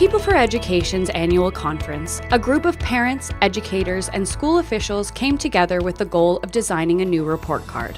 People for Education's annual conference, a group of parents, educators, and school officials came together with the goal of designing a new report card.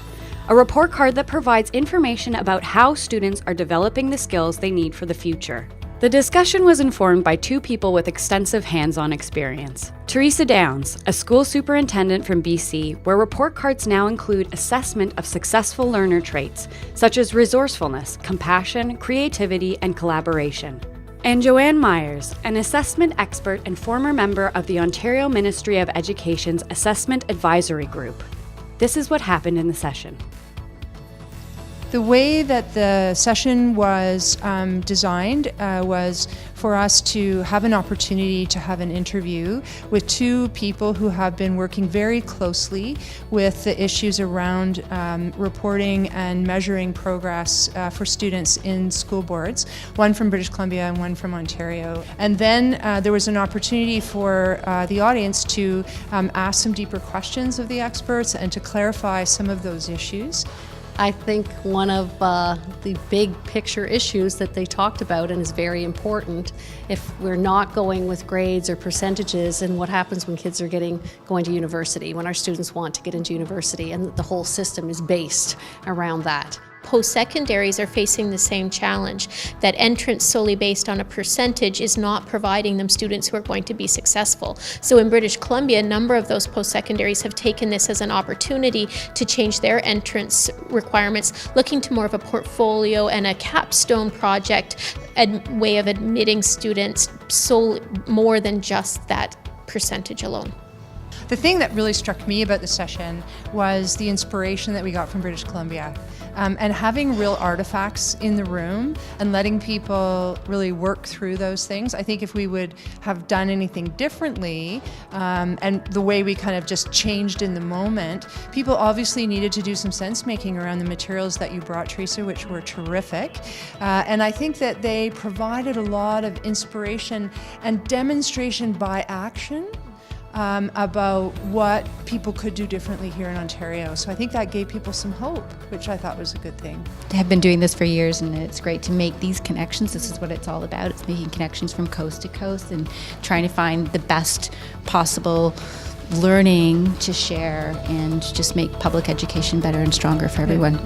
A report card that provides information about how students are developing the skills they need for the future. The discussion was informed by two people with extensive hands-on experience. Teresa Downs, a school superintendent from BC, where report cards now include assessment of successful learner traits, such as resourcefulness, compassion, creativity, and collaboration. And Joanne Myers, an assessment expert and former member of the Ontario Ministry of Education's Assessment Advisory Group. This is what happened in the session. The way that the session was designed was for us to have an opportunity to have an interview with two people who have been working very closely with the issues around reporting and measuring progress for students in school boards, one from British Columbia and one from Ontario. And then there was an opportunity for the audience to ask some deeper questions of the experts and to clarify some of those issues. I think one of the big picture issues that they talked about and is very important, if we're not going with grades or percentages, and what happens when kids are going to university, when our students want to get into university, and the whole system is based around that. Post-secondaries are facing the same challenge, that entrance solely based on a percentage is not providing them students who are going to be successful. So in British Columbia, a number of those post-secondaries have taken this as an opportunity to change their entrance requirements, looking to more of a portfolio and a capstone project, a way of admitting students solely more than just that percentage alone. The thing that really struck me about the session was the inspiration that we got from British Columbia. And having real artifacts in the room and letting people really work through those things. I think if we would have done anything differently, and the way we kind of just changed in the moment, people obviously needed to do some sense making around the materials that you brought, Teresa, which were terrific. And I think that they provided a lot of inspiration and demonstration by action about what people could do differently here in Ontario. So I think that gave people some hope, which I thought was a good thing. I have been doing this for years, and it's great to make these connections. This is what it's all about. It's making connections from coast to coast and trying to find the best possible learning to share and just make public education better and stronger for everyone.